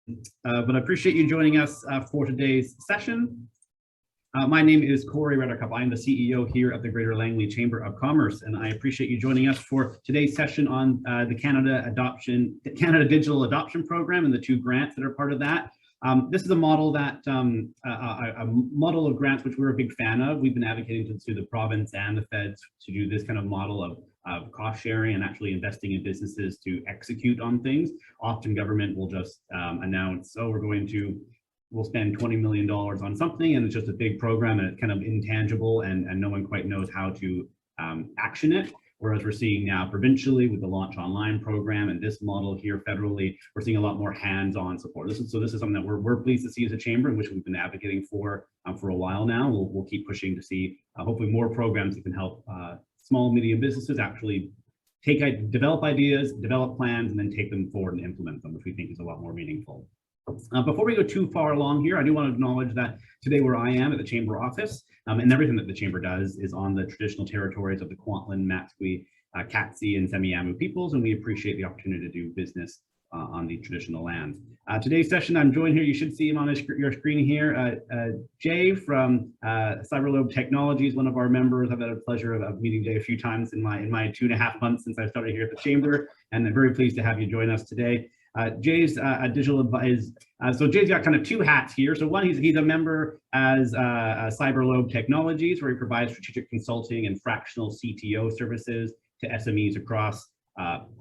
But I appreciate you joining us for today's session. My name is Corey Reddercup. I'm the CEO here at the Greater Langley Chamber of Commerce, and I appreciate you joining us for today's session on the Canada Digital Adoption Program and the 2 grants that are part of that. This is a model that a model of grants which we're a big fan of. We've been advocating to the province and the feds to do this kind of model of cost sharing and actually investing in businesses to execute on things. Often government will just announce, oh, we'll spend $20 million on something, and it's just a big program and it's kind of intangible and no one quite knows how to action it. Whereas we're seeing now provincially with the Launch Online program and this model here federally, we're seeing a lot more hands-on support. This is something that we're pleased to see as a chamber, and which we've been advocating for a while now. We'll keep pushing to see hopefully more programs that can help small and medium businesses actually develop ideas, develop plans, and then take them forward and implement them, which we think is a lot more meaningful. Before we go too far along here, I do want to acknowledge that today where I am at the Chamber office, and everything that the Chamber does is on the traditional territories of the Kwantlen, Matsqui, Katsi, and Semiahmoo peoples, and we appreciate the opportunity to do business on the traditional lands. Today's session, I'm joined here, you should see him on your screen here, Jay from Cyberlobe Technologies, one of our members. I've had a pleasure of meeting Jay a few times in my 2.5 months since I started here at the Chamber, and I'm very pleased to have you join us today. Jay's a digital advisor. So Jay's got kind of 2 hats here. So one, he's a member as Cyberlobe Technologies, where he provides strategic consulting and fractional CTO services to SMEs across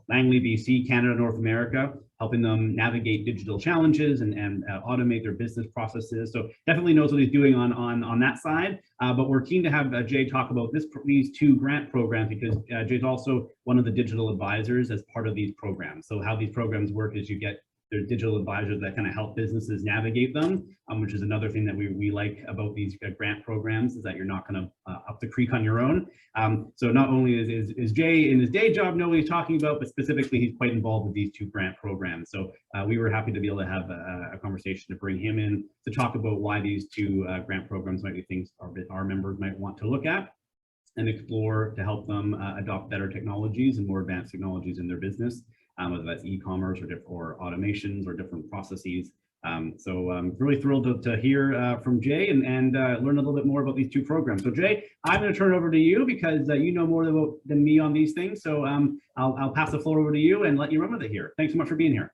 Langley, BC, Canada, North America, helping them navigate digital challenges and automate their business processes. So definitely knows what he's doing on that side. But we're keen to have Jay talk about these 2 grant programs, because Jay's also one of the digital advisors as part of these programs. So how these programs work is you get their digital advisors that kind of help businesses navigate them, which is another thing that we like about these grant programs, is that you're not kind of up the creek on your own. So not only is Jay in his day job know what he's talking about, but specifically he's quite involved with these 2 grant programs. So we were happy to be able to have a conversation to bring him in to talk about why these 2 grant programs might be things our members might want to look at and explore to help them adopt better technologies and more advanced technologies in their business. Whether that's e-commerce or automations or different processes. So I'm really thrilled to hear from Jay and learn a little bit more about these 2 programs. So Jay, I'm going to turn it over to you because you know more than me on these things. So I'll pass the floor over to you and let you run with it here. Thanks so much for being here.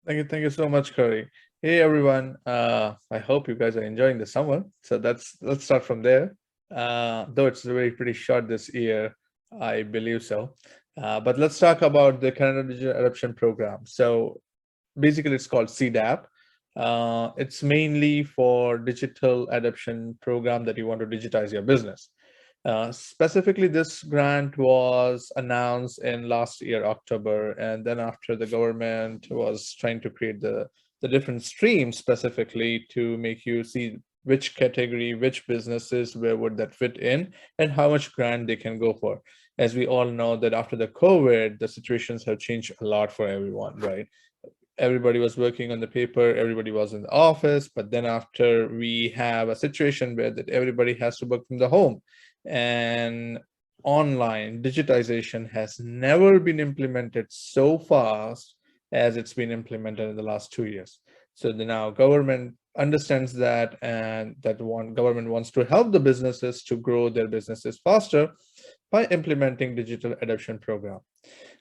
Thank you so much, Corey. Hey everyone, I hope you guys are enjoying the summer. So let's start from there. Though it's pretty short this year, I believe so. But let's talk about the Canada Digital Adoption Program. So basically it's called CDAP. It's mainly for digital adoption program that you want to digitize your business. Specifically, this grant was announced in last year, October, and then after the government was trying to create the different streams specifically to make you see which category, which businesses, where would that fit in, and how much grant they can go for. As we all know that after the COVID, the situations have changed a lot for everyone, right? Everybody was working on the paper, everybody was in the office, but then after we have a situation where that everybody has to work from the home, and online digitization has never been implemented so fast as it's been implemented in the last 2 years. So now government understands that, and government wants to help the businesses to grow their businesses faster by implementing digital adoption program.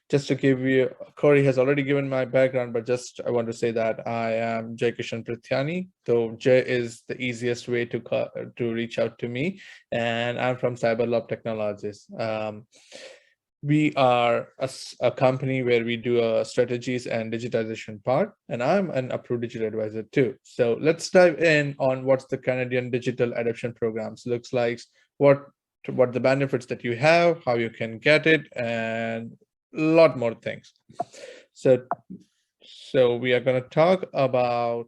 Just to give you, Corey has already given my background, but just I want to say that I am Jay Kishan Prithyani. So Jay is the easiest way to reach out to me, and I'm from Cyberlobe Technologies. We are a company where we do strategies and digitization part, and I'm an approved digital advisor too. So let's dive in on what's the Canadian Digital Adoption Programs looks like, what the benefits that you have, how you can get it, and a lot more things. So we are going to talk about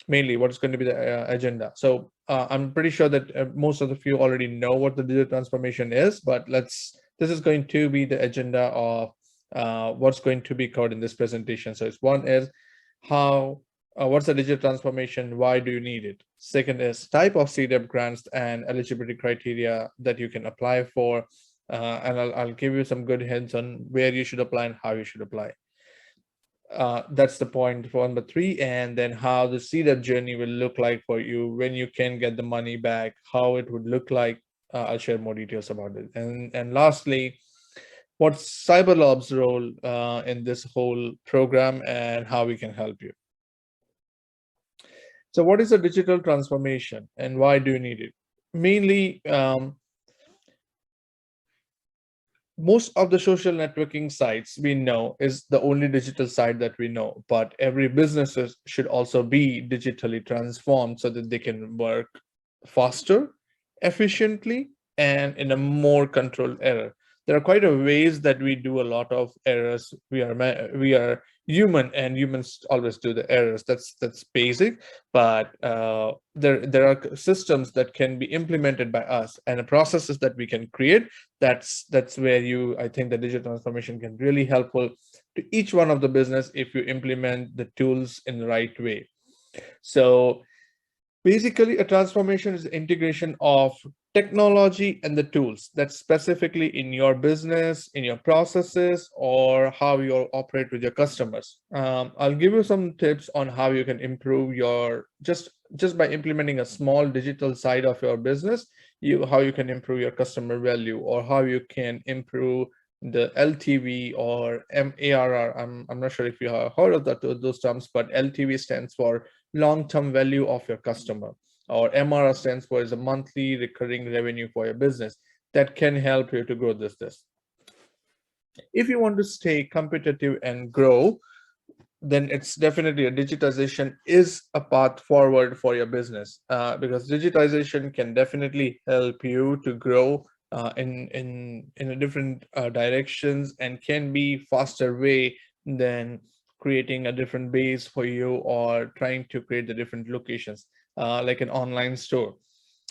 mainly what's going to be the agenda. So I'm pretty sure that most of you already know what the digital transformation is, but this is going to be the agenda of what's going to be covered in this presentation. So one is what's the digital transformation? Why do you need it? Second is type of CDAP grants and eligibility criteria that you can apply for. And I'll give you some good hints on where you should apply and how you should apply. That's the point for number three. And then how the setup journey will look like for you, when you can get the money back, how it would look like. I'll share more details about it. And lastly, what's CyberLob's role in this whole program and how we can help you. So what is a digital transformation and why do you need it? Mainly, most of the social networking sites we know is the only digital site that we know, but every should also be digitally transformed so that they can work faster, efficiently, and in a more controlled error. There are quite a ways that we do a lot of errors. We are human, and humans always do the errors. That's basic, but there are systems that can be implemented by us and the processes that we can create. That's where I think the digital transformation can really helpful to each one of the business if you implement the tools in the right way. So basically, a transformation is the integration of technology and the tools that's specifically in your business, in your processes, or how you operate with your customers. I'll give you some tips on how you can improve your just by implementing a small digital side of your business, how you can improve your customer value, or how you can improve the LTV or MARR. I'm not sure if you have heard of those terms, but LTV stands for long-term value of your customer, or MRR stands for is a monthly recurring revenue for your business that can help you to grow this. If you want to stay competitive and grow, then it's definitely a digitization is a path forward for your business, because digitization can definitely help you to grow in a different directions, and can be faster way than creating a different base for you or trying to create the different locations, like an online store.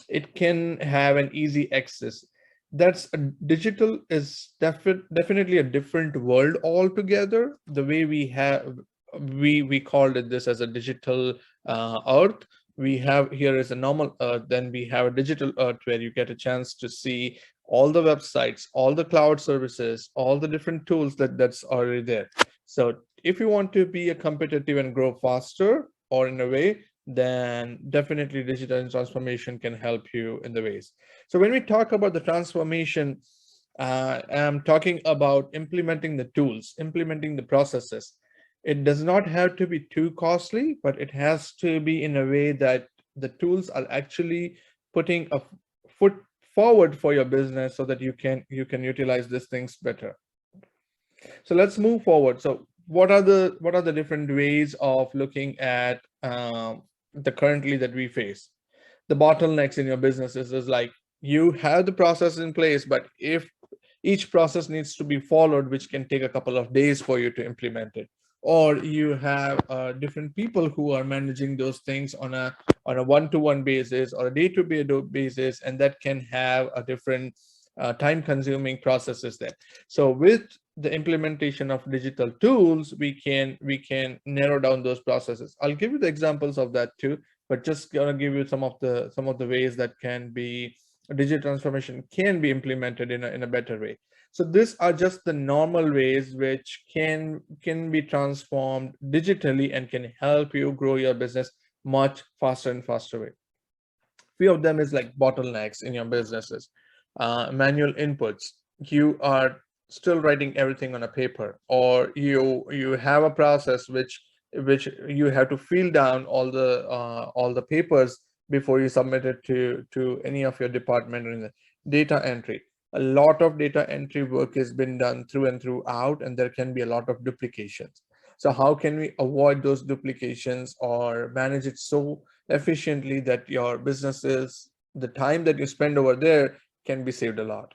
It can have an easy access. That's a digital is definitely a different world altogether. The way we called it this as a digital earth. We have here is a normal earth, then we have a digital earth where you get a chance to see all the websites, all the cloud services, all the different tools that's already there. So if you want to be a competitive and grow faster, or in a way, then definitely digital transformation can help you in the ways. So when we talk about the transformation, I'm talking about implementing the tools, implementing the processes. It does not have to be too costly, but it has to be in a way that the tools are actually putting a foot forward for your business so that you can utilize these things better. So let's move forward. So what are the different ways of looking at the currently that we face? The bottlenecks in your businesses is like you have the process in place, but if each process needs to be followed, which can take a couple of days for you to implement it, or you have different people who are managing those things on a one-to-one basis or a day-to-day basis, and that can have a different time-consuming processes there. So with the implementation of digital tools, we can narrow down those processes. I'll give you the examples of that too, but just gonna give you some of the ways that can be digital transformation can be implemented in a better way. So these are just the normal ways which can be transformed digitally and can help you grow your business much faster and faster way. Few of them is like bottlenecks in your businesses, manual inputs. You are still writing everything on a paper, or you have a process which you have to fill down all the papers before you submit it to any of your department. Or in the data entry, a lot of data entry work has been done through and throughout, and there can be a lot of duplications. So how can we avoid those duplications or manage it so efficiently that your businesses, the time that you spend over there can be saved a lot?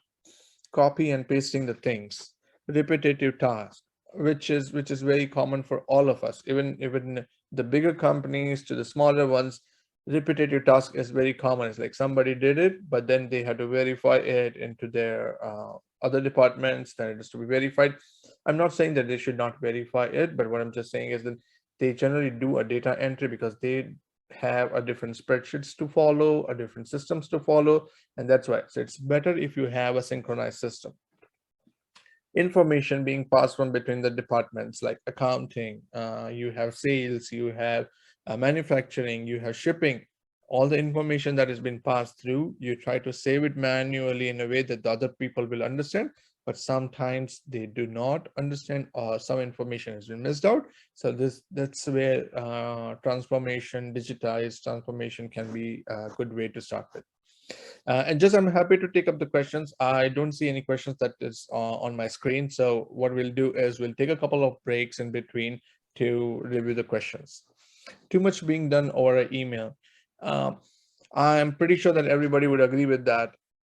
Copy and pasting the things, repetitive tasks, which is very common for all of us, even the bigger companies to the smaller ones. Repetitive task is very common. It's like somebody did it, but then they had to verify it into their other departments, then it is to be verified. I'm not saying that they should not verify it, but what I'm just saying is that they generally do a data entry because they have a different spreadsheets to follow, a different systems to follow, and that's why. So it's better if you have a synchronized system. information being passed from between the departments like accounting, you have sales, you have manufacturing, you have shipping. All the information that has been passed through, you try to save it manually in a way that the other people will understand, but sometimes they do not understand, or some information has been missed out. So that's where transformation, digitized transformation can be a good way to start with. And just I'm happy to take up the questions. I don't see any questions that is on my screen. So what we'll do is we'll take a couple of breaks in between to review the questions. Too much being done over an email. Um, I'm pretty sure that everybody would agree with that.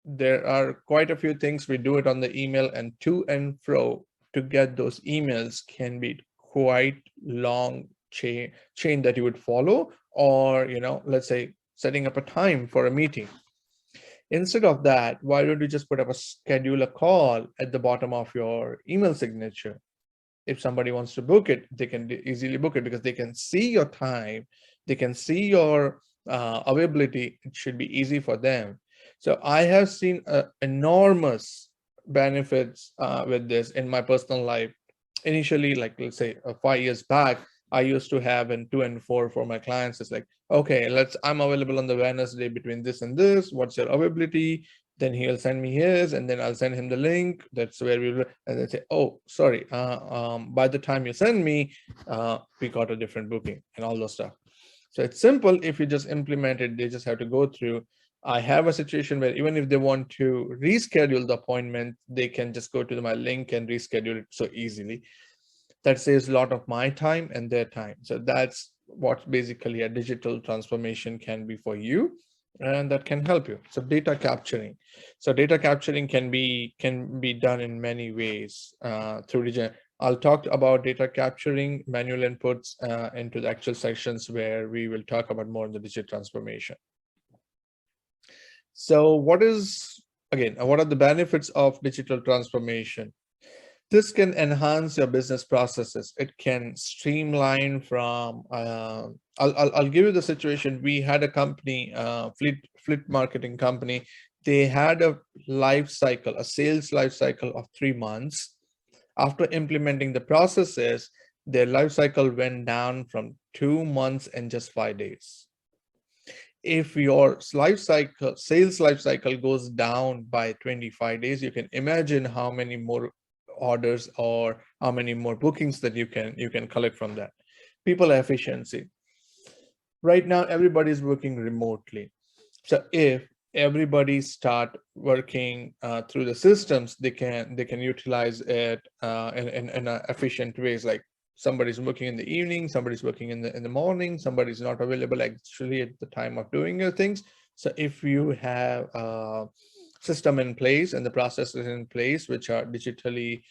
There are quite a few things we do it on the email, and to and fro to get those emails can be quite long chain that you would follow, or let's say setting up a time for a meeting. Instead of that, why don't you just put up a schedule a call at the bottom of your email signature? If somebody wants to book it, they can easily book it because they can see your time, they can see your availability. It should be easy for them. So I have seen enormous benefits with this in my personal life. Initially, like let's say 5 years back, I used to have in 2 and 4 for my clients. It's like, okay, I'm available on the Wednesday between this and this. What's your availability? Then he'll send me his, and then I'll send him the link. That's where we'll, and then say, oh, sorry, by the time you send me, we got a different booking and all those stuff. So it's simple. If you just implement it, they just have to go through. I have a situation where even if they want to reschedule the appointment, they can just go to my link and reschedule it so easily. That saves a lot of my time and their time. So that's what basically a digital transformation can be for you, and that can help you. So data capturing. So data capturing can be done in many ways through digital. I'll talk about data capturing manual inputs into the actual sections where we will talk about more on the digital transformation. So what are the benefits of digital transformation? This can enhance your business processes. It can streamline from, I'll give you the situation. We had a company, fleet marketing company. They had a sales life cycle of 3 months. After implementing the processes, their life cycle went down from 2 months and just 5 days. If your sales life cycle goes down by 25 days, you can imagine how many more orders or how many more bookings that you can collect from that. People efficiency. Right now, everybody's working remotely. So if everybody start working through the systems, they can utilize it in efficient ways. Like somebody's working in the evening, somebody's working in the morning, somebody's not available actually at the time of doing your things. So if you have system in place and the processes in place which are digitally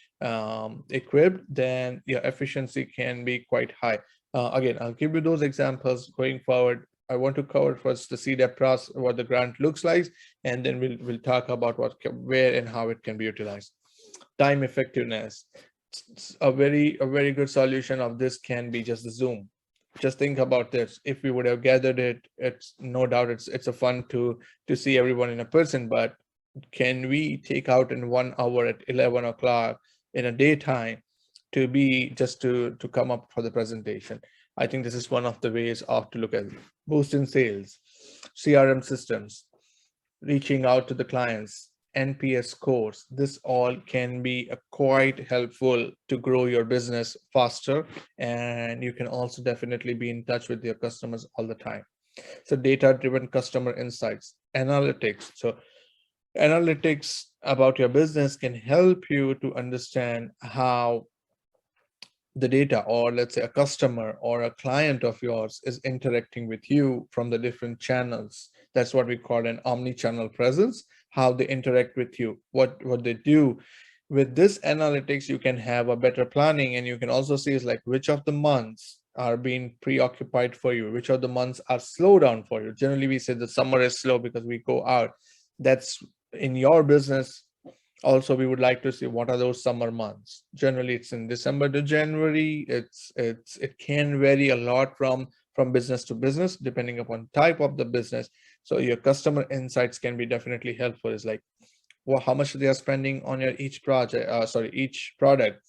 equipped, then your efficiency can be quite high. Again, I'll give you those examples going forward. I want to cover first the CDEP process, what the grant looks like, and then we'll talk about where and how it can be utilized. Time effectiveness. A very good solution of this can be just the Zoom. Just think about this. If we would have gathered it, it's no doubt it's a fun to see everyone in a person, but can we take out in 1 hour at 11 o'clock in a daytime to be just to come up for the presentation? I think this is one of the ways of to look at it. Boosting sales, CRM systems, reaching out to the clients, NPS scores. This all can be quite helpful to grow your business faster, and you can also definitely be in touch with your customers all the time. So data-driven customer insights, analytics. So analytics about your business can help you to understand how the data, or let's say a customer or a client of yours, is interacting with you from the different channels. That's what we call an omni-channel presence, how they interact with you, what they do. With this analytics, you can have a better planning, and you can also see is like which of the months are being preoccupied for you, which of the months are slow down for you. Generally, we say the summer is slow because we go out. That's in your business. Also, we would like to see what are those summer months. Generally, it's in December to January. It can vary a lot from business to business, depending upon type of the business. So your customer insights can be definitely helpful. It's like how much they are spending on your each project, each product.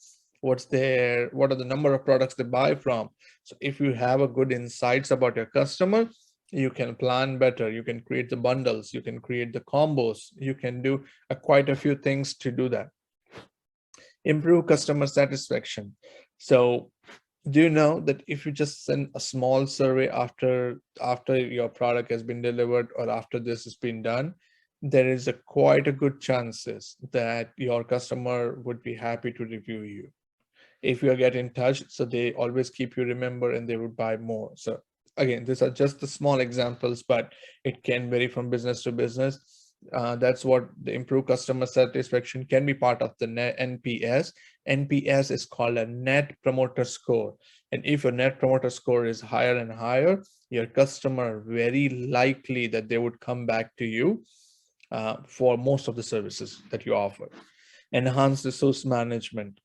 What are the number of products they buy from? So if you have a good insights about your customer, you can plan better, you can create the bundles, you can create the combos, you can do quite a few things to do that. Improve customer satisfaction. So do you know that if you just send a small survey after your product has been delivered or after this has been done, there is quite a good chances that your customer would be happy to review you if you get in touch, so they always keep you remember and they would buy more. So again, these are just the small examples, but it can vary from business to business. That's what the improved customer satisfaction can be part of the NPS. NPS is called a net promoter score. And if your net promoter score is higher and higher, your customer very likely that they would come back to you for most of the services that you offer. Enhance resource management,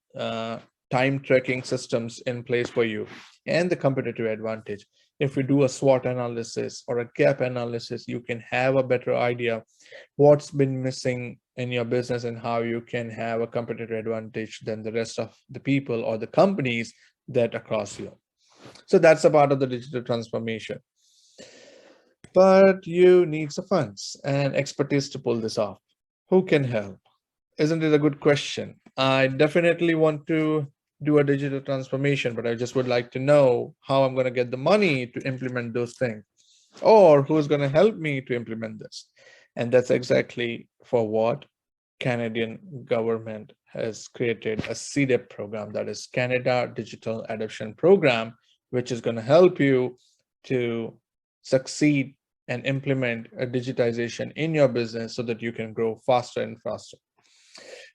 time tracking systems in place for you, and the competitive advantage. If you do a SWOT analysis or a gap analysis, you can have a better idea what's been missing in your business and how you can have a competitive advantage than the rest of the people or the companies that across you. So that's a part of the digital transformation. But you need some funds and expertise to pull this off. Who can help? Isn't it a good question? I definitely want to do a digital transformation, but I just would like to know how I'm going to get the money to implement those things, or who's going to help me to implement this. And that's exactly for what Canadian government has created a CDEP program, that is Canada Digital Adoption Program, which is going to help you to succeed and implement a digitization in your business so that you can grow faster and faster.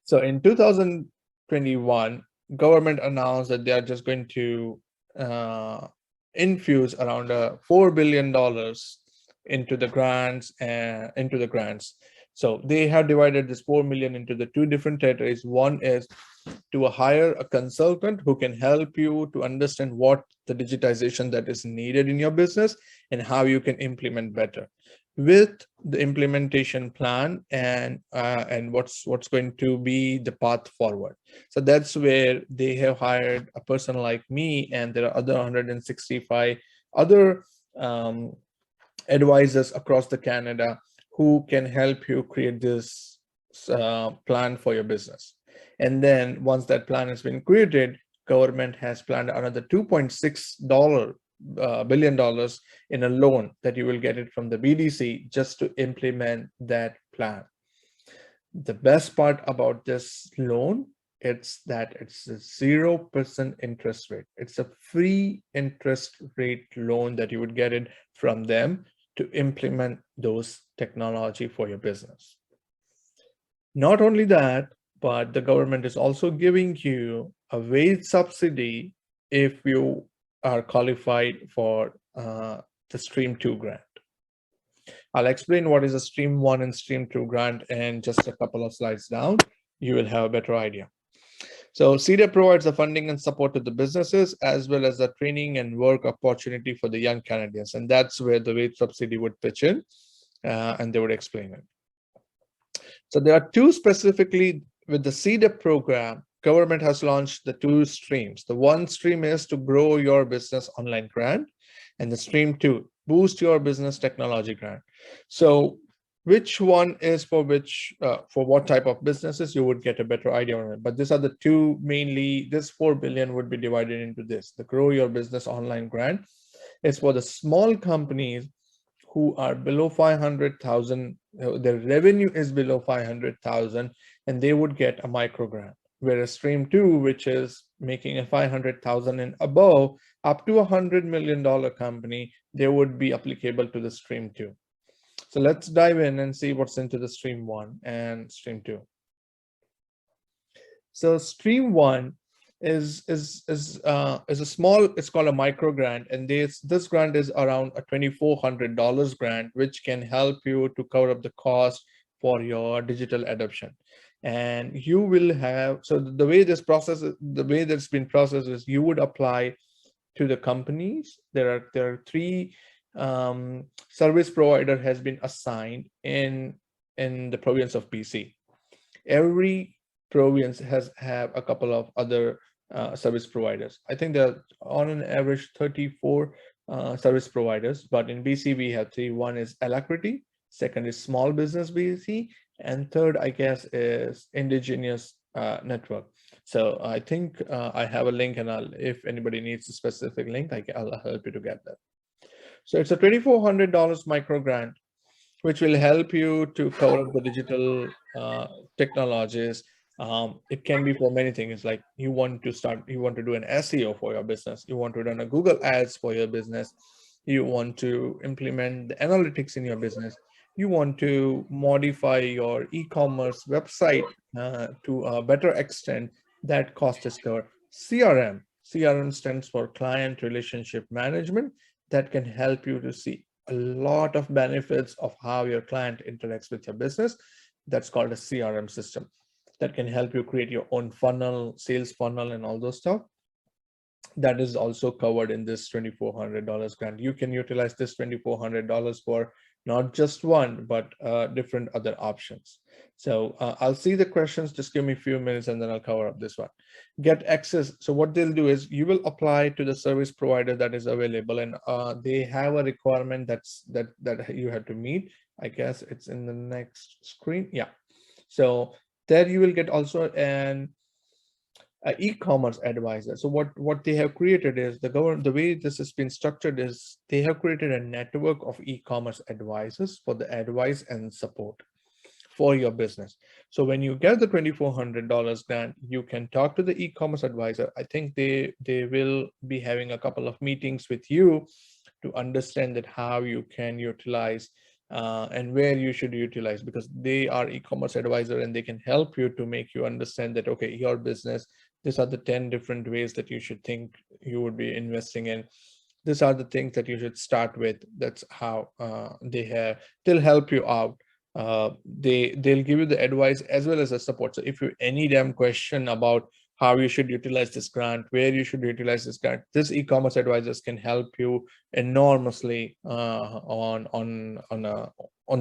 So in 2021, government announced that they are just going to infuse around $4 billion into the grants. So they have divided this 4 million into the two different territories. One is to hire a consultant who can help you to understand what the digitization that is needed in your business and how you can implement better, with the implementation plan and what's going to be the path forward. So that's where they have hired a person like me, and there are other 165 other advisors across the Canada who can help you create this plan for your business. And then once that plan has been created, government has planned another $2.6 billion in a loan that you will get it from the BDC just to implement that plan. The best part about this loan, it's that it's a 0% interest rate. It's a free interest rate loan that you would get it from them to implement those technology for your business. Not only that, but the government is also giving you a wage subsidy if you are qualified for the Stream 2 grant. I'll explain what is a Stream 1 and Stream 2 grant in just a couple of slides down. You will have a better idea. So CDEP provides the funding and support to the businesses, as well as the training and work opportunity for the young Canadians. And that's where the wage subsidy would pitch in, and they would explain it. So there are two specifically with the CDEP program. Government has launched the two streams. The one stream is to grow your business online grant, and the stream 2, boost your business technology grant. So which one is for which, for what type of businesses, you would get a better idea on it. But these are the two mainly. This 4 billion would be divided into this. The grow your business online grant is for the small companies who are below 500,000, their revenue is below 500,000, and they would get a micro grant. Whereas Stream 2, which is making a 500,000 and above, up to $100 million company, they would be applicable to the Stream 2. So let's dive in and see what's into the Stream 1 and Stream 2. So Stream 1 is a small, it's called a micro grant, and this grant is around a $2,400 grant, which can help you to cover up the cost for your digital adoption. And you will have, so the way this process, the way that's been processed is you would apply to the companies. There are three service provider has been assigned in the province of BC. Every province have a couple of other service providers. I think there are on an average 34 service providers, but in BC we have three. One is Alacrity, second is Small Business BC, and third, I guess, is Indigenous Network. So I think I have a link, and if anybody needs a specific link, I'll help you to get that. So it's a $2,400 micro grant, which will help you to cover up the digital technologies. It can be for many things, like you want to do an SEO for your business, you want to run a Google ads for your business, you want to implement the analytics in your business, you want to modify your e-commerce website to a better extent. That cost is covered. CRM stands for Client Relationship Management. That can help you to see a lot of benefits of how your client interacts with your business. That's called a CRM system. That can help you create your own funnel, sales funnel, and all those stuff. That is also covered in this $2,400 grant. You can utilize this $2,400 for not just one, but different other options. So I'll see the questions. Just give me a few minutes and then I'll cover up this one. Get access. So what they'll do is you will apply to the service provider that is available, and they have a requirement that you have to meet. I guess it's in the next screen. Yeah. So there you will get also an e-commerce advisor. So what they have created is the way this has been structured is they have created a network of e-commerce advisors for the advice and support for your business. So when you get the $2,400 grant, you can talk to the e-commerce advisor. I think they will be having a couple of meetings with you to understand that how you can utilize and where you should utilize, because they are e-commerce advisor and they can help you to make you understand that, okay, your business, these are the 10 different ways that you should think you would be investing in. These are the things that you should start with. That's how they'll help you out. They'll give you the advice as well as the support. So if you any damn question about how you should utilize this grant, where you should utilize this grant, this e-commerce advisors can help you enormously on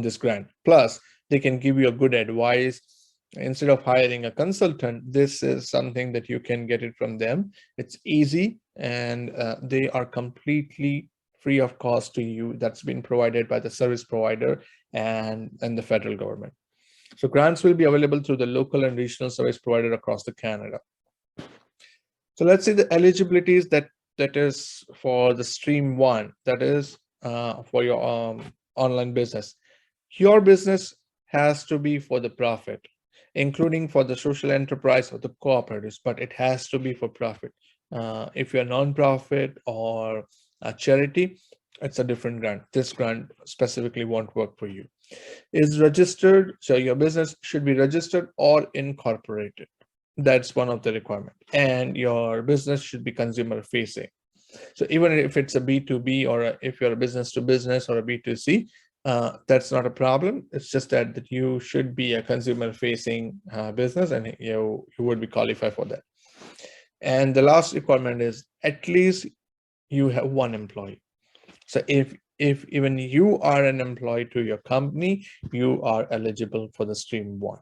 this grant. Plus, they can give you a good advice. Instead of hiring a consultant, this is something that you can get it from them. It's easy, and they are completely free of cost to you. That's been provided by the service provider and the federal government. So grants will be available through the local and regional service provider across the Canada. So let's see the eligibilities that is for the stream 1, that is for your online business. Your business has to be for the profit, including for the social enterprise or the cooperatives, but it has to be for profit. If you're a non-profit or a charity, it's a different grant. This grant specifically won't work for you. Is registered, so your business should be registered or incorporated. That's one of the requirements. And your business should be consumer facing. So even if it's a B2B or if you're a business to business or a B2C, that's not a problem. It's just that you should be a consumer facing business, and you would be qualified for that. And the last requirement is at least you have one employee. So if even you are an employee to your company, you are eligible for the stream 1.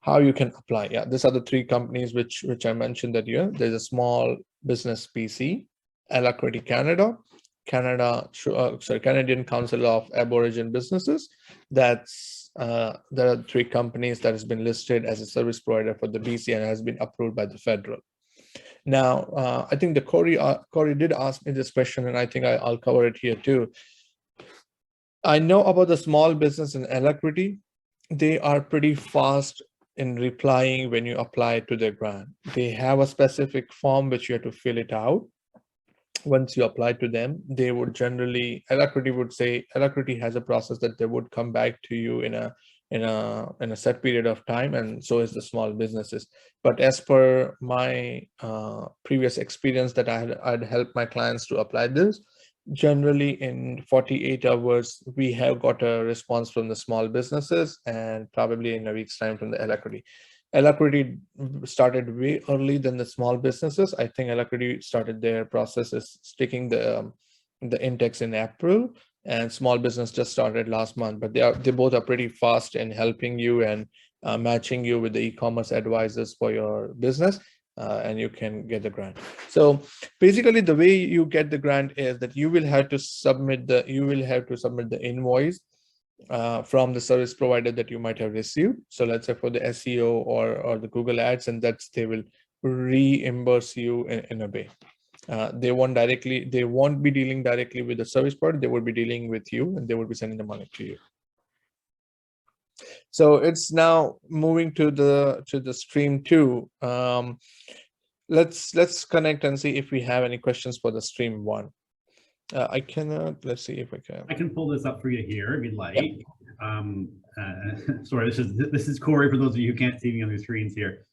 How you can apply? Yeah, these are the 3 companies which I mentioned that here. There's a Small Business BC, Alacrity Canada, Canadian Council of Aboriginal Businesses. There are 3 companies that has been listed as a service provider for the BC and has been approved by the federal. Now, I think the Corey did ask me this question, and I think I'll cover it here too. I know about the Small Business and Alacrity. They are pretty fast in replying when you apply to their grant. They have a specific form which you have to fill it out. Once you apply to them, they would generally, Alacrity has a process that they would come back to you in a set period of time, and so is the small businesses. But as per my previous experience that I'd helped my clients to apply this, generally in 48 hours, we have got a response from the small businesses, and probably in a week's time from the Alacrity. Alacrity started way early than the small businesses. I think Alacrity started their processes taking the index in April, and small business just started last month, but they both are pretty fast in helping you and matching you with the e-commerce advisors for your business, and you can get the grant. So basically, the way you get the grant is that you will have to submit the invoice from the service provider that you might have received. So let's say for the SEO or the Google Ads, and they will reimburse you in a way. They won't be dealing directly with the service provider. They will be dealing with you, and they will be sending the money to you. So it's now moving to the stream 2. Let's connect and see if we have any questions for the stream 1. I cannot. Let's see if I can. I can pull this up for you here if you'd like. Yeah. Sorry, this is Corey for those of you who can't see me on the screens here.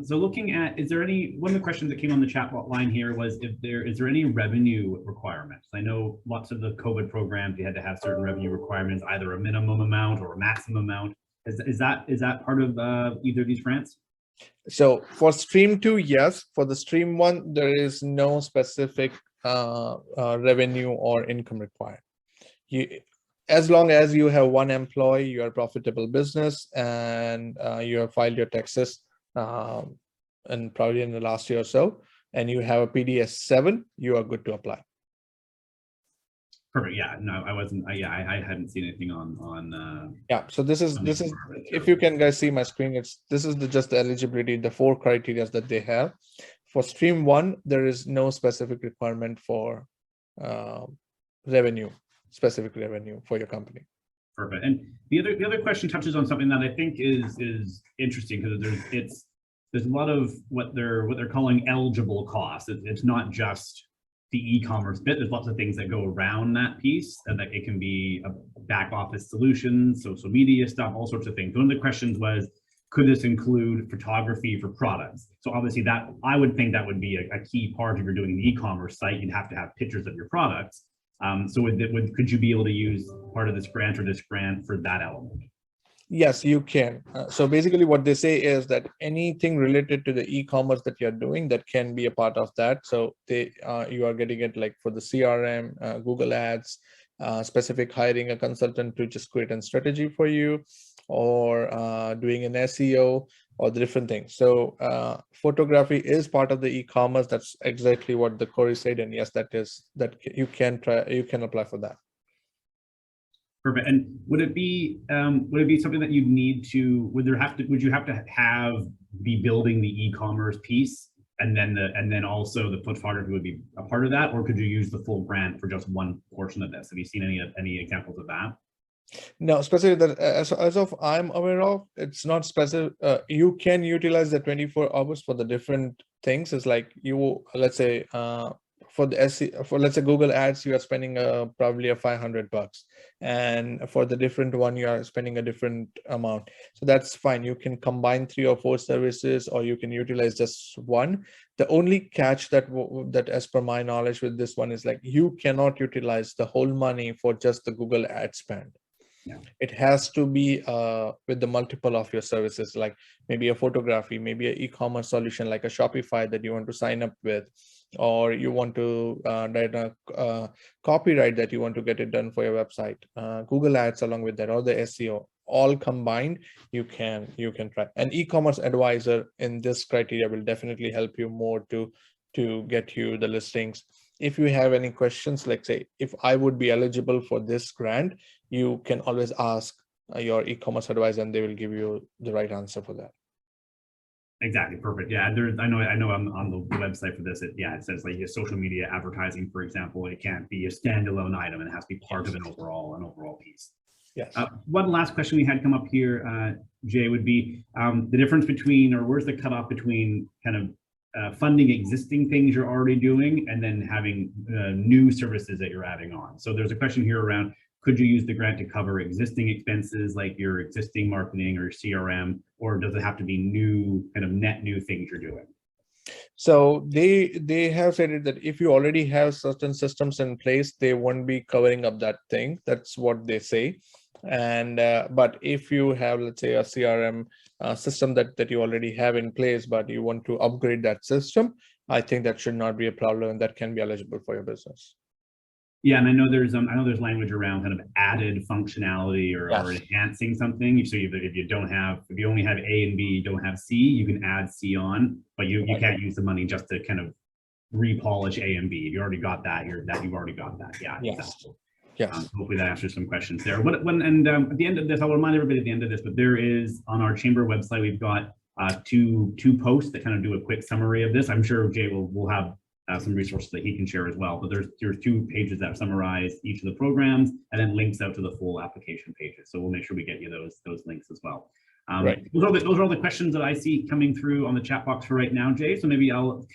So looking at, one of the questions that came on the chat line here was is there any revenue requirements? I know lots of the COVID programs, you had to have certain revenue requirements, either a minimum amount or a maximum amount. Is that part of either of these grants? So for stream 2, yes. For the stream 1, there is no specific revenue or income required. As long as you have one employee, you are a profitable business, and you have filed your taxes and probably in the last year or so, and you have a PDS 7, you are good to apply. Perfect. Yeah. No, I wasn't. I hadn't seen anything on. Yeah. So this is if you can guys see my screen, this is just the eligibility, the 4 criteria that they have. For stream 1, there is no specific requirement for specific revenue for your company. Perfect. And the other question touches on something that I think is interesting, because there's a lot of what they're calling eligible costs. It's not just the e-commerce bit. There's lots of things that go around that piece, and that it can be a back office solution, social media stuff, all sorts of things. One of the questions was, could this include photography for products? So obviously that, I would think that would be a key part if you're doing an e-commerce site. You'd have to have pictures of your products. So could you be able to use part of this grant or this grant for that element? Yes, you can. So basically what they say is that anything related to the e-commerce that you're doing, that can be a part of that. So you are getting it like for the CRM, Google Ads, specific hiring a consultant to just create a strategy for you, or doing an SEO or different things. So photography is part of the e-commerce. That's exactly what the Corey said. And yes, that you can apply for that. Perfect. And would it be something that you'd need to, would you have to be building the e-commerce piece, and then also the photography would be a part of that, or could you use the full grant for just one portion of this? Have you seen any examples of that? No, specifically that as of I'm aware of, it's not specific. You can utilize the 24 hours for the different things. It's like let's say for the SEO, for let's say Google Ads, you are spending probably $500, and for the different one you are spending a different amount. So that's fine. You can combine 3 or 4 services, or you can utilize just one. The only catch that as per my knowledge with this one is like, you cannot utilize the whole money for just the Google ad spend. Yeah. It has to be with the multiple of your services, like maybe a photography, maybe an e-commerce solution like a Shopify that you want to sign up with, or you want to write a copyright that you want to get it done for your website, Google Ads along with that, or the SEO, all combined. You can try. An e-commerce advisor in this criteria will definitely help you more to get you the listings. If you have any questions, like say, if I would be eligible for this grant, you can always ask your e-commerce advisor, and they will give you the right answer for that. Exactly. Perfect. Yeah, I know on the website for this, it says like social media advertising, for example, it can't be a standalone item, and it has to be part of an overall piece. Yes. One last question we had come up here, Jay, would be the difference between, or where's the cutoff between kind of funding existing things you're already doing and then having new services that you're adding on. So there's a question here around, could you use the grant to cover existing expenses like your existing marketing or CRM, or does it have to be new, kind of net new things you're doing? So they have said that if you already have certain systems in place, they won't be covering up that thing. That's what they say. And but if you have, let's say, a CRM system that you already have in place, but you want to upgrade that system, I think that should not be a problem, and that can be eligible for your business. Yeah, and I know there's language around kind of added functionality or Yes. enhancing something. So if you only have A and B, you don't have C, you can add C on, but you can't use the money just to kind of repolish A and B. If you already got that, you've already got that. Yeah, Yes. exactly. Yes. Hopefully that answers some questions there. At the end of this, I'll remind everybody at the end of this, but there is on our chamber website, we've got two posts that kind of do a quick summary of this. I'm sure Jay will have some resources that he can share as well. But there's 2 pages that summarize each of the programs and then links out to the full application pages. So we'll make sure we get you those links as well. Right. Those are all the questions that I see coming through on the chat box for right now, Jay. So maybe I'll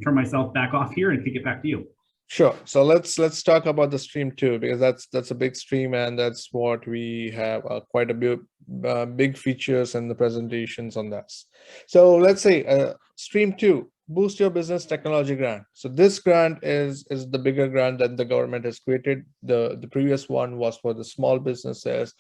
turn myself back off here and kick it back to you. Sure. So let's talk about the stream 2, because that's a big stream, and that's what we have quite a bit big features and the presentations on that. So let's say stream 2, boost your business technology grant. So this grant is the bigger grant that the government has created. The previous one was for the small businesses,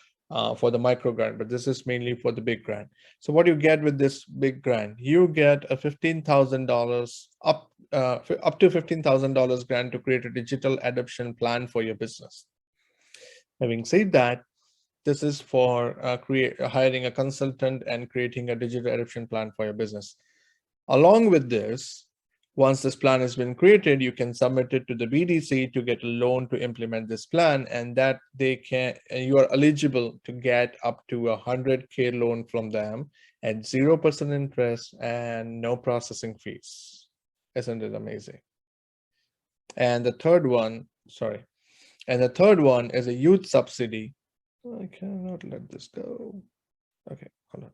for the micro grant, but this is mainly for the big grant. So what you get with this big grant, you get a $15,000 up to $15,000 grant to create a digital adoption plan for your business. Having said that, this is for hiring a consultant and creating a digital adoption plan for your business. Along with this, once this plan has been created, you can submit it to the BDC to get a loan to implement this plan, and that you are eligible to get up to $100K loan from them at 0% interest and no processing fees. Isn't it amazing? And the third one is a youth subsidy. I cannot let this go. Okay, hold on.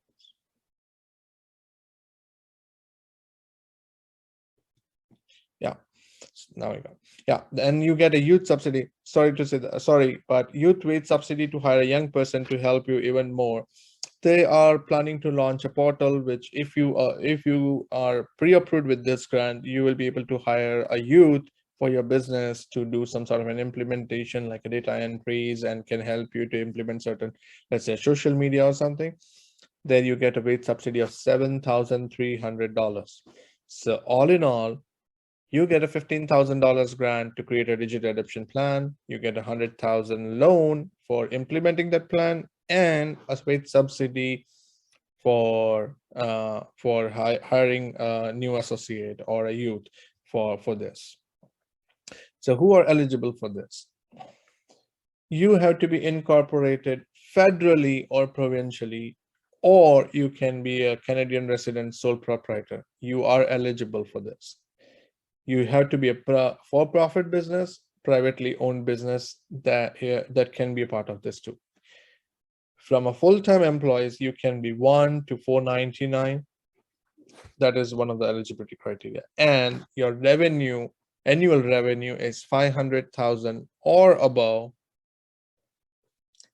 Yeah, now we go. Yeah, then you get a youth subsidy. Sorry to say that, sorry, but youth wage subsidy to hire a young person to help you even more. They are planning to launch a portal, which if you are pre-approved with this grant, you will be able to hire a youth for your business to do some sort of an implementation like a data entries, and can help you to implement certain, let's say, social media or something. Then you get a wage subsidy of $7,300. So all in all, you get a $15,000 grant to create a digital adoption plan. You get a $100,000 loan for implementing that plan, and a wage subsidy for hiring a new associate or a youth for this. So who are eligible for this? You have to be incorporated federally or provincially, or you can be a Canadian resident sole proprietor. You are eligible for this. You have to be a for-profit business, privately owned business that can be a part of this too. From a full-time employees, you can be 1 to 499. That is one of the eligibility criteria. And your annual revenue is 500,000 or above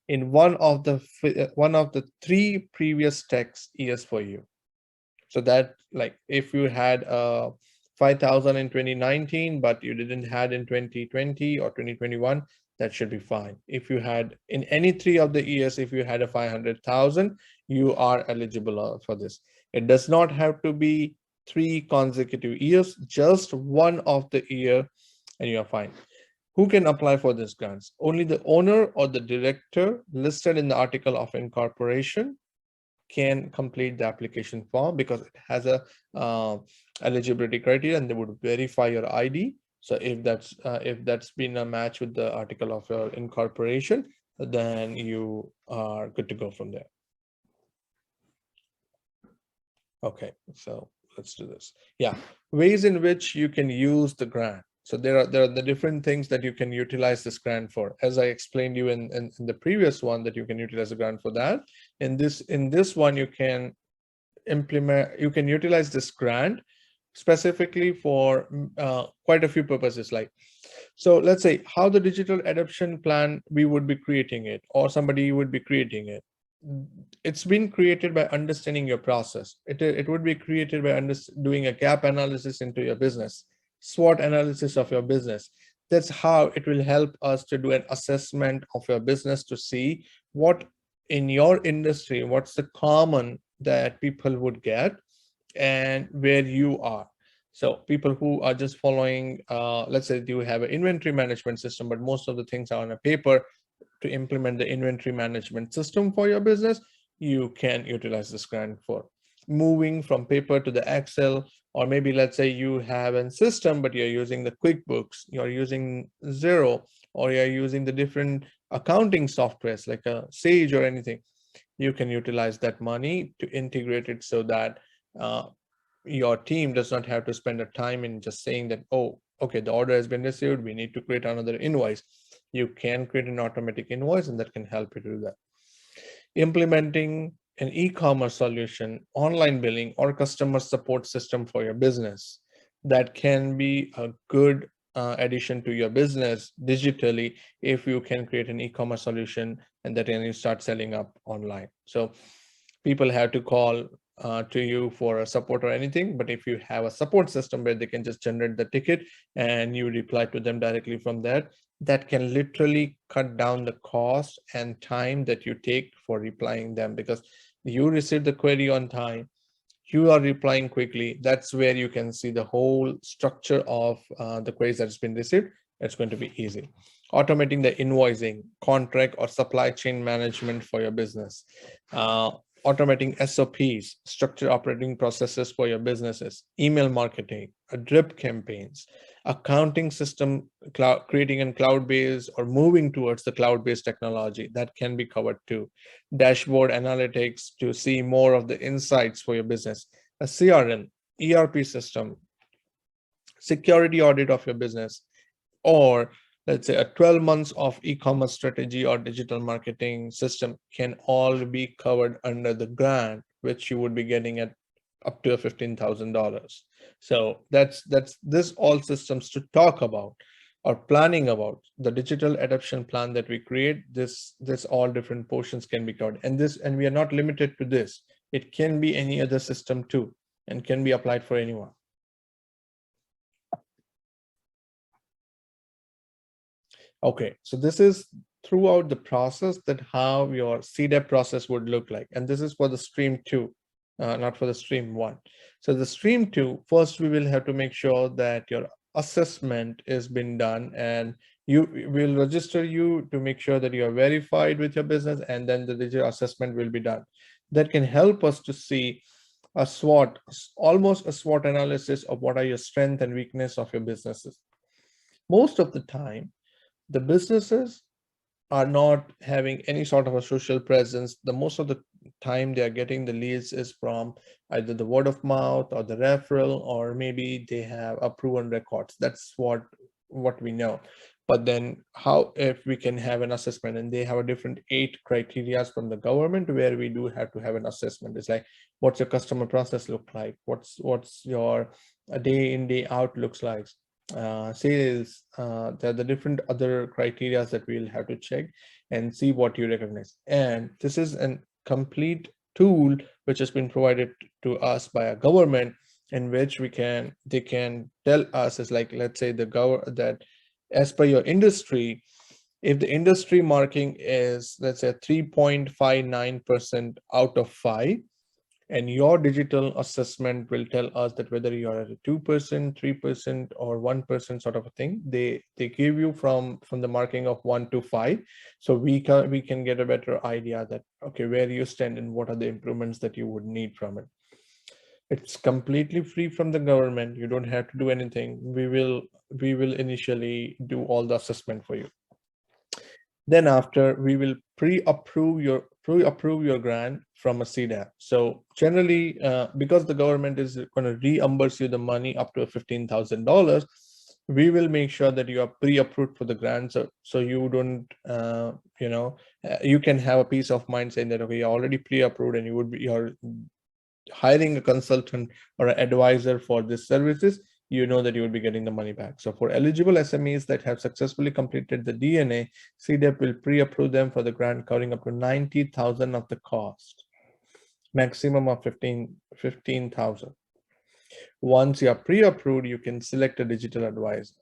in one of the 3 previous tax years for you. So that, like, if you had 5,000 in 2019, but you didn't had in 2020 or 2021, that should be fine. If you had in any 3 of the years, if you had a 500,000, you are eligible for this. It does not have to be 3 consecutive years, just one of the year, and you are fine. Who can apply for this grants? Only the owner or the director listed in the article of incorporation can complete the application form, because it has a eligibility criteria, and they would verify your ID. So if that's been a match with the article of your incorporation, then you are good to go from there. Okay, so let's do this. Yeah, ways in which you can use the grant. So there are the different things that you can utilize this grant for. As I explained you in the previous one, that you can utilize the grant for that. In this one, you can utilize this grant specifically for quite a few purposes. Like, so let's say how the digital adoption plan, we would be creating it, or somebody would be creating it. It's been created by understanding your process. It would be created by doing a gap analysis into your business, SWOT analysis of your business. That's how it will help us to do an assessment of your business, to see what in your industry, what's the common that people would get, and where you are. So people who are just following, let's say you have an inventory management system, but most of the things are on a paper. To implement the inventory management system for your business, you can utilize this grant for moving from paper to the Excel, or maybe let's say you have a system, but you're using the QuickBooks, you're using Xero, or you're using the different accounting softwares like a Sage or anything. You can utilize that money to integrate it so that your team does not have to spend a time in just saying that, oh, okay, the order has been received, we need to create another invoice. You can create an automatic invoice, and that can help you to do that. Implementing an e-commerce solution, online billing, or customer support system for your business, that can be a good addition to your business digitally if you can create an e-commerce solution and then you start selling up online. So people have to call to you for a support or anything, but if you have a support system where they can just generate the ticket and you reply to them directly from there, that can literally cut down the cost and time that you take for replying them, because you receive the query on time, you are replying quickly. That's where you can see the whole structure of the queries that's been received. It's going to be easy. Automating the invoicing, contract or supply chain management for your business. Automating SOPs, structured operating processes for your businesses, email marketing, drip campaigns, accounting system, creating a cloud-based or moving towards the cloud-based technology, that can be covered too. Dashboard analytics to see more of the insights for your business, a CRM, ERP system, security audit of your business, or let's say a 12 months of e-commerce strategy or digital marketing system can all be covered under the grant, which you would be getting at up to $15,000. So that's this all systems to talk about or planning about the digital adoption plan that we create. This all different portions can be covered, and we are not limited to this. It can be any other system too, and can be applied for anyone. Okay, so this is throughout the process that how your CDEP process would look like. And this is for the stream 2, not for the stream 1. So the stream 2, first we will have to make sure that your assessment is been done, and you will register you to make sure that you are verified with your business, and then the digital assessment will be done. That can help us to see a SWOT, almost a SWOT analysis of what are your strength and weakness of your businesses. Most of the time, the businesses are not having any sort of a social presence. The most of the time they are getting the leads is from either the word of mouth or the referral, or maybe they have a proven records. That's what we know. But then how if we can have an assessment, and they have a different 8 criteria from the government where we do have to have an assessment. It's like, what's your customer process look like? What's your day in day out looks like? Sales, there are the different other criteria that we'll have to check and see what you recognize. And this is a complete tool which has been provided to us by a government, in which they can tell us, is like, let's say that as per your industry, if the industry marking is, let's say, 3.59% out of 5, and your digital assessment will tell us that whether you are at a 2%, 3%, or 1% sort of a thing. They give you from the marking of 1 to 5, so we can get a better idea that, okay, where you stand and what are the improvements that you would need from it. It's completely free from the government. You don't have to do anything. We will initially do all the assessment for you. Then after, we will pre-approve your grant from a CDAP. So generally, because the government is going to reimburse you the money up to $15,000, we will make sure that you are pre-approved for the grant. So you don't, you can have a peace of mind saying that, okay, you're already pre-approved, and you're hiring a consultant or an advisor for these services. You know that you will be getting the money back. So for eligible SMEs that have successfully completed the DNA, CDEP will pre-approve them for the grant covering up to 90,000 of the cost, maximum of 15,000. Once you are pre-approved, you can select a digital advisor.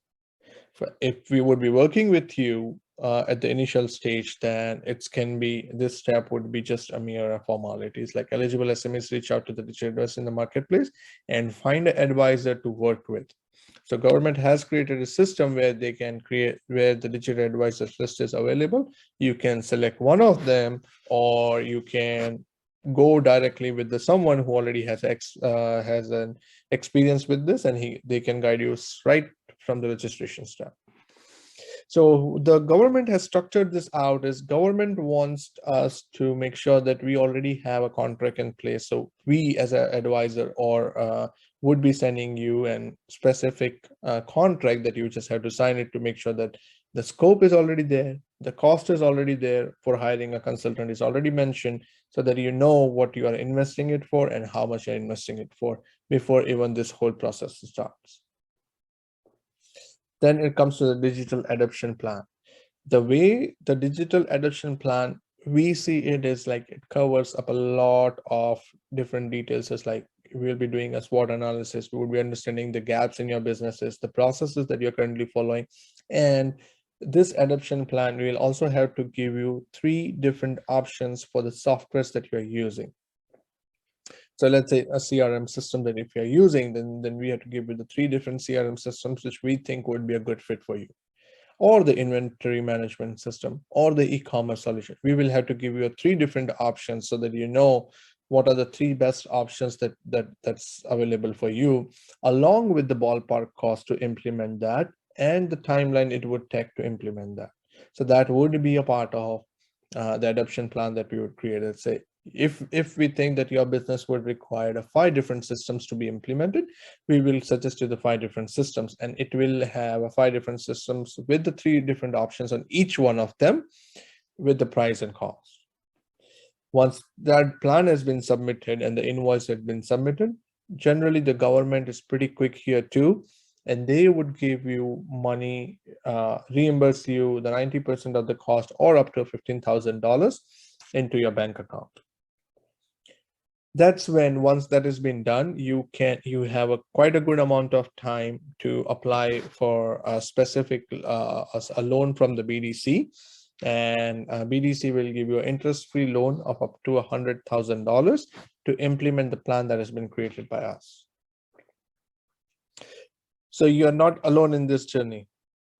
If we would be working with you at the initial stage, then this step would be just a mere formalities. Like eligible SMEs reach out to the digital advisor in the marketplace and find an advisor to work with. So government has created a system where they can create, where the digital advisors list is available. You can select one of them, or you can go directly with someone who already has an experience with this, and they can guide you right from the registration step. So the government has structured this out as government wants us to make sure that we already have a contract in place. So we as an advisor would be sending you a specific contract that you just have to sign it to make sure that the scope is already there, the cost is already there for hiring a consultant is already mentioned, so that you know what you are investing it for and how much you're investing it for before even this whole process starts. Then it comes to the digital adoption plan. The way the digital adoption plan, we see it is like it covers up a lot of different details. It's like we'll be doing a SWOT analysis. We will be understanding the gaps in your businesses, the processes that you're currently following. And this adoption plan will also have to give you 3 different options for the softwares that you're using. So let's say a CRM system that if you're using, then we have to give you the 3 different CRM systems which we think would be a good fit for you, or the inventory management system, or the e-commerce solution. We will have to give you 3 different options so that you know what are the 3 best options that's available for you, along with the ballpark cost to implement that and the timeline it would take to implement that. So that would be a part of the adoption plan that we would create. Let's say if we think that your business would require 5 different systems to be implemented, we will suggest you the 5 different systems, and it will have 5 different systems with the 3 different options on each one of them with the price and cost. Once that plan has been submitted and the invoice has been submitted, generally the government is pretty quick here too, and they would give you money, reimburse you the 90% of the cost or up to $15,000 into your bank account. That's when, once that has been done, you have quite a good amount of time to apply for a specific a loan from the BDC, and BDC will give you an interest-free loan of up to $100,000 to implement the plan that has been created by us. So you're not alone in this journey.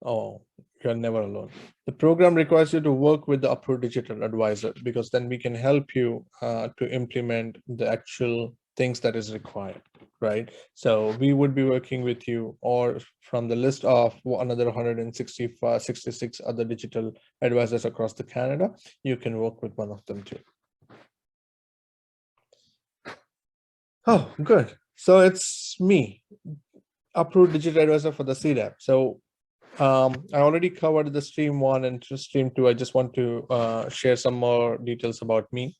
Oh, you're never alone. The program requires you to work with the approved digital advisor, because then we can help you to implement the actual things that is required, right? So we would be working with you, or from the list of another 66 other digital advisors across the Canada, you can work with one of them too. Oh, good. So it's me, approved digital advisor for the CDAP. So I already covered the stream 1 and stream 2. I just want to share some more details about me.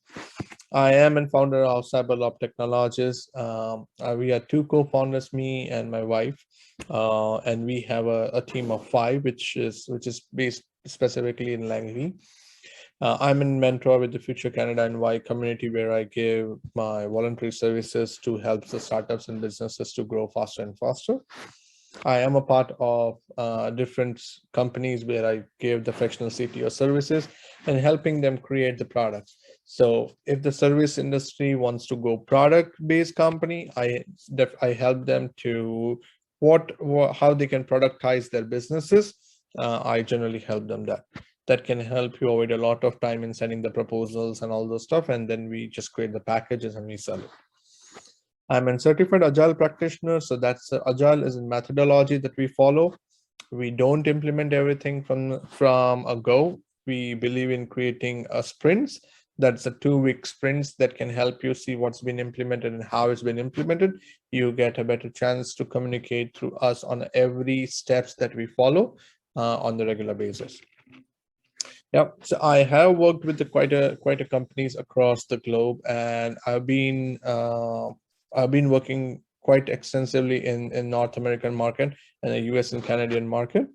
I am a founder of CyberLob Technologies. We are 2 co-founders, me and my wife, and we have a team of 5, which is based specifically in Langley. I'm a mentor with the Future Canada and Y community, where I give my voluntary services to help the startups and businesses to grow faster and faster. I am a part of different companies where I give the fractional CTO services and helping them create the products. So if the service industry wants to go product-based company, I help them to how they can productize their businesses. I generally help them that can help you avoid a lot of time in sending the proposals and all those stuff, and then we just create the packages and we sell it. I'm a certified Agile practitioner, so that's Agile is a methodology that we follow. We don't implement everything from a go. We believe in creating a sprints. That's a 2-week sprints that can help you see what's been implemented and how it's been implemented. You get a better chance to communicate through us on every steps that we follow on the regular basis. Yeah, so I have worked with quite a companies across the globe, and I've been working quite extensively in North American market and the US and Canadian market.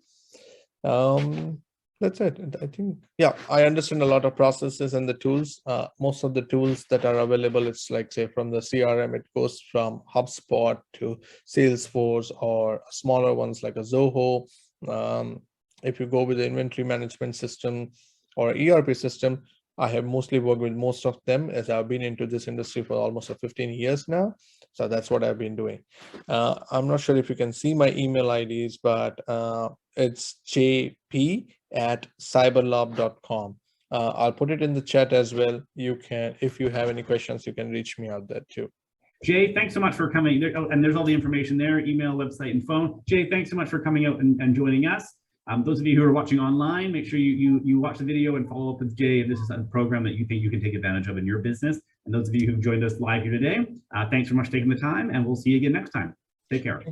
That's it. I think, yeah, I understand a lot of processes and the tools. Most of the tools that are available, it's like, say, from the CRM, it goes from HubSpot to Salesforce, or smaller ones like a Zoho. If you go with the inventory management system or ERP system, I have mostly worked with most of them, as I've been into this industry for almost 15 years now. So that's what I've been doing. I'm not sure if you can see my email IDs, but it's jp@cyberlob.com. I'll put it in the chat as well. You can, if you have any questions, you can reach me out there too. Jay, thanks so much for coming. And there's all the information there, email, website, and phone. Jay, thanks so much for coming out and joining us. Those of you who are watching online, make sure you watch the video and follow up with Jay if this is a program that you think you can take advantage of in your business. And those of you who've joined us live here today, thanks so much for taking the time, and we'll see you again next time. Take care.